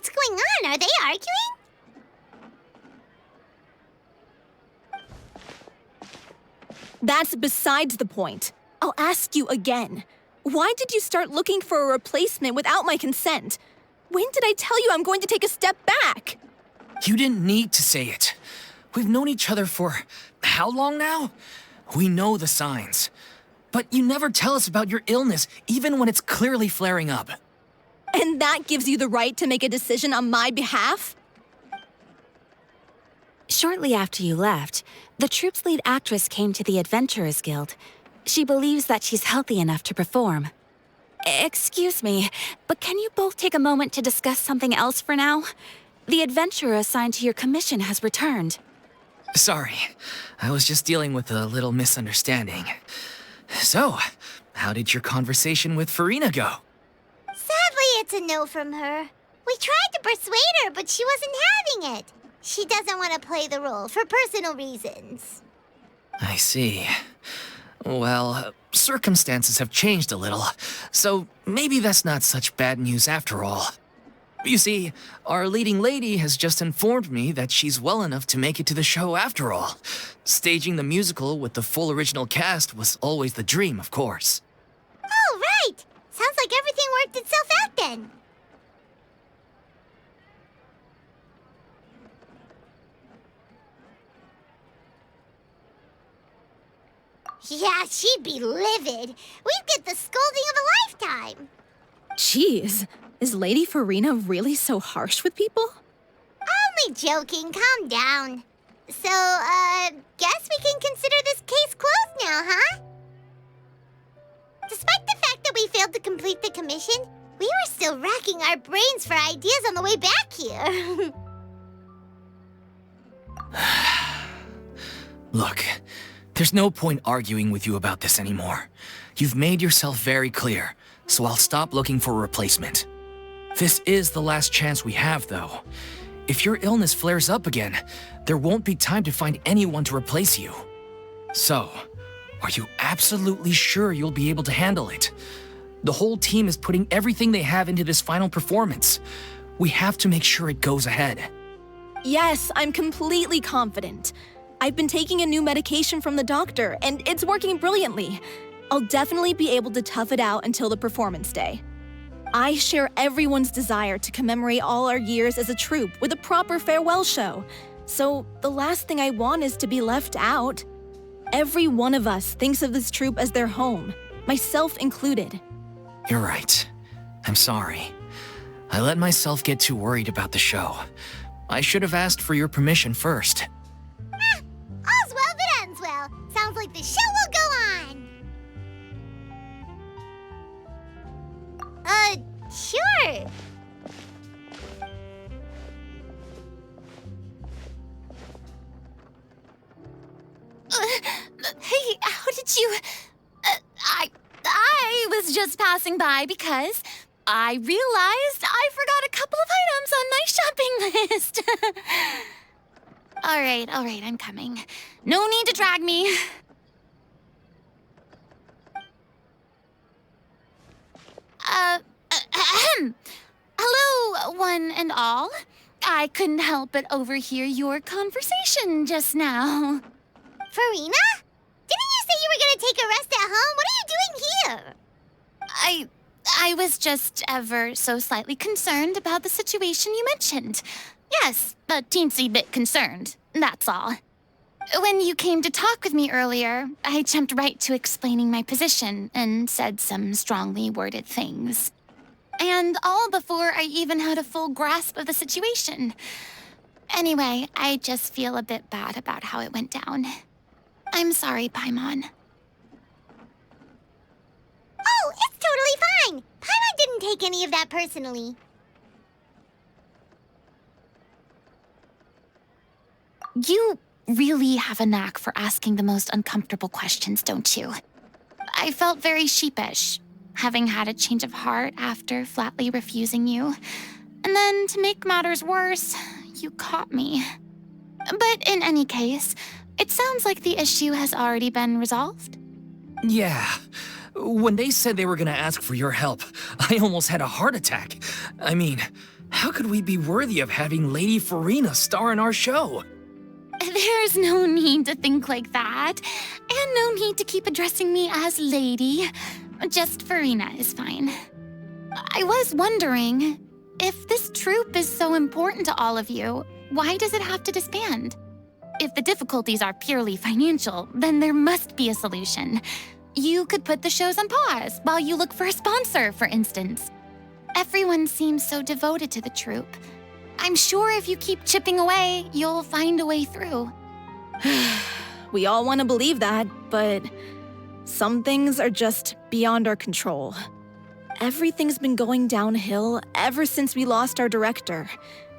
What's going on? Are they arguing? That's besides the point. I'll ask you again. Why did you start looking for a replacement without my consent? When did I tell you I'm going to take a step back? You didn't need to say it. We've known each other for how long now? We know the signs. But you never tell us about your illness, even when it's clearly flaring up. And that gives you the right to make a decision on my behalf? Shortly after you left, the troupe's lead actress came to the Adventurers Guild. She believes that she's healthy enough to perform. Excuse me, but can you both take a moment to discuss something else for now? The adventurer assigned to your commission has returned. Sorry, I was just dealing with a little misunderstanding. So, how did your conversation with Furina go? Sadly, it's a no from her. We tried to persuade her, but she wasn't having it. She doesn't want to play the role for personal reasons. I see. Well, circumstances have changed a little, so maybe that's not such bad news after all. You see, our leading lady has just informed me that she's well enough to make it to the show after all. Staging the musical with the full original cast was always the dream, of course. Oh, right! Sounds like everything worked itself out then. Yeah, she'd be livid. We'd get the scolding of a lifetime. Jeez, is Lady Furina really so harsh with people? Only joking, calm down. So, guess we can consider this case closed now, huh? Despite the fact that we failed to complete the commission, we were still racking our brains for ideas on the way back here. Look, there's no point arguing with you about this anymore. You've made yourself very clear, so I'll stop looking for a replacement. This is the last chance we have, though. If your illness flares up again, there won't be time to find anyone to replace you. So, are you absolutely sure you'll be able to handle it? The whole team is putting everything they have into this final performance. We have to make sure it goes ahead. Yes, I'm completely confident. I've been taking a new medication from the doctor, and it's working brilliantly. I'll definitely be able to tough it out until the performance day. I share everyone's desire to commemorate all our years as a troupe with a proper farewell show. So the last thing I want is to be left out. Every one of us thinks of this troupe as their home, myself included. You're right. I'm sorry. I let myself get too worried about the show. I should have asked for your permission first. All's well that ends well. Sounds like the show will go on. Sure. Hey, how did you... I was just passing by because I realized I forgot a couple of items on my shopping list. All right, I'm coming. No need to drag me. Hello, one and all. I couldn't help but overhear your conversation just now. Furina? Didn't you say you were gonna take a rest at home? What are you doing here? I was just ever so slightly concerned about the situation you mentioned. Yes, a teensy bit concerned, that's all. When you came to talk with me earlier, I jumped right to explaining my position and said some strongly worded things. And all before I even had a full grasp of the situation. Anyway, I just feel a bit bad about how it went down. I'm sorry, Paimon. Oh, it's totally fine. Paimon didn't take any of that personally. You really have a knack for asking the most uncomfortable questions, don't you? I felt very sheepish, having had a change of heart after flatly refusing you. And then, to make matters worse, you caught me. But in any case, it sounds like the issue has already been resolved. Yeah. When they said they were gonna ask for your help, I almost had a heart attack. I mean, How could we be worthy of having Lady Furina star in our show? There's no need to think like that, and no need to keep addressing me as lady. Just Furina is fine. I was wondering, if this troupe is so important to all of you, why does it have to disband? If the difficulties are purely financial, then there must be a solution. You could put the shows on pause while you look for a sponsor, for instance. Everyone seems so devoted to the troupe. I'm sure if you keep chipping away, you'll find a way through. We all want to believe that, but some things are just beyond our control. Everything's been going downhill ever since we lost our director.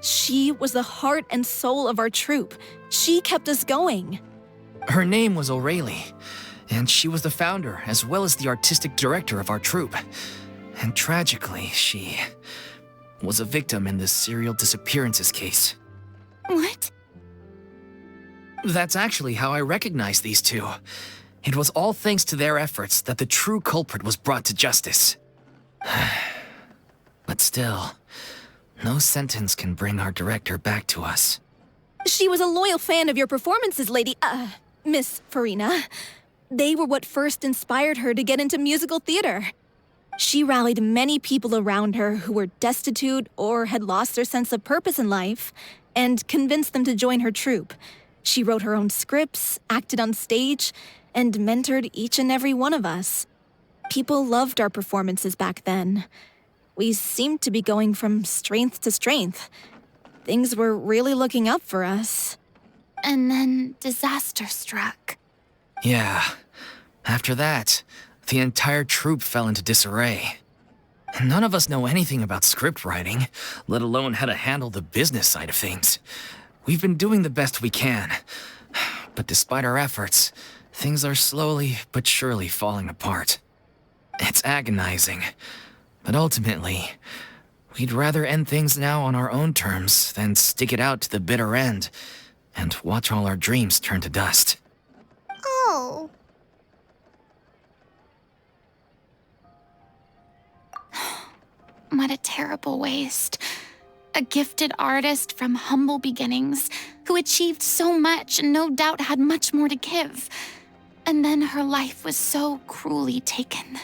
She was the heart and soul of our troupe. She kept us going. Her name was O'Reilly, and she was the founder as well as the artistic director of our troupe. And tragically, she was a victim in this serial disappearances case. What? That's actually how I recognized these two. It was all thanks to their efforts that the true culprit was brought to justice. But still, no sentence can bring our director back to us. She was a loyal fan of your performances, Miss Furina. They were what first inspired her to get into musical theater. She rallied many people around her who were destitute or had lost their sense of purpose in life, and convinced them to join her troupe. She wrote her own scripts, acted on stage, and mentored each and every one of us. People loved our performances back then. We seemed to be going from strength to strength. Things were really looking up for us. And then disaster struck. Yeah. After that, the entire troupe fell into disarray. None of us know anything about script writing, let alone how to handle the business side of things. We've been doing the best we can. But despite our efforts, things are slowly but surely falling apart. It's agonizing. But ultimately, we'd rather end things now on our own terms than stick it out to the bitter end and watch all our dreams turn to dust. Oh. What a terrible waste. A gifted artist from humble beginnings who achieved so much and no doubt had much more to give. And then her life was so cruelly taken.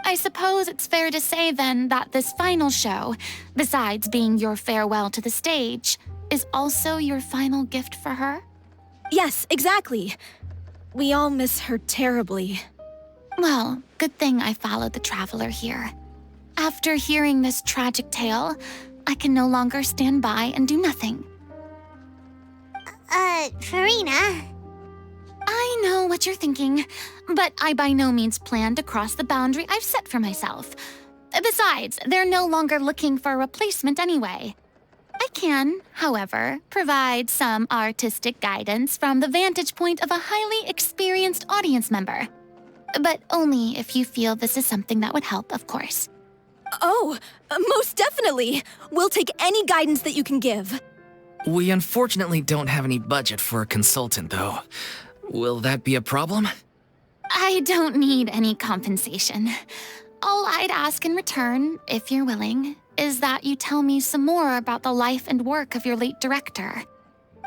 I suppose it's fair to say then that this final show, besides being your farewell to the stage, is also your final gift for her? Yes, exactly. We all miss her terribly. Well, good thing I followed the traveler here. After hearing this tragic tale, I can no longer stand by and do nothing. Furina. I know what you're thinking, but I by no means plan to cross the boundary I've set for myself. Besides, they're no longer looking for a replacement anyway. I can, however, provide some artistic guidance from the vantage point of a highly experienced audience member. But only if you feel this is something that would help, of course. Oh, most definitely. We'll take any guidance that you can give. We unfortunately don't have any budget for a consultant, though. Will that be a problem? I don't need any compensation. All I'd ask in return, if you're willing, is that you tell me some more about the life and work of your late director.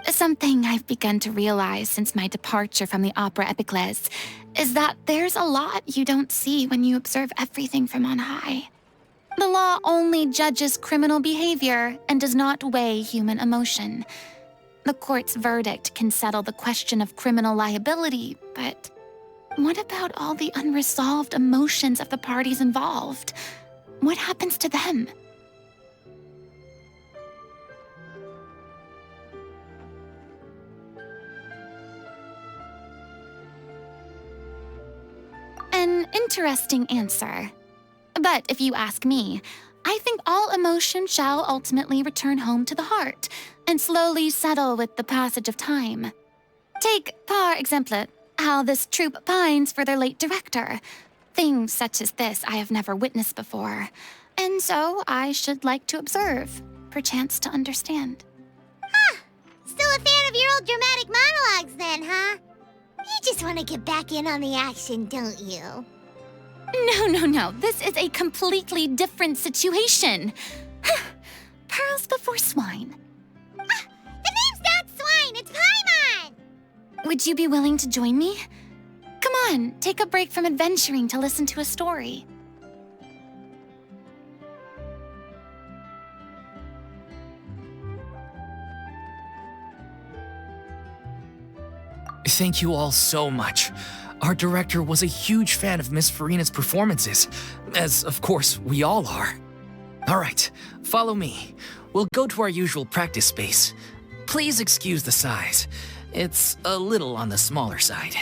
Something I've begun to realize since my departure from the Opera Epiclese is that there's a lot you don't see when you observe everything from on high. The law only judges criminal behavior and does not weigh human emotion. The court's verdict can settle the question of criminal liability, but what about all the unresolved emotions of the parties involved? What happens to them? An interesting answer. But if you ask me, I think all emotion shall ultimately return home to the heart and slowly settle with the passage of time. Take, par exemple, how this troupe pines for their late director. Things such as this I have never witnessed before, and so I should like to observe, perchance to understand. Huh. Still a fan of your old dramatic monologues then, huh? You just want to get back in on the action, don't you? No. This is a completely different situation. Pearl of the Force Swine. The name's not Swine, it's Paimon! Would you be willing to join me? Come on, take a break from adventuring to listen to a story. Thank you all so much. Our director was a huge fan of Miss Furina's performances, as of course we all are. All right, follow me. We'll go to our usual practice space. Please excuse the size. It's a little on the smaller side.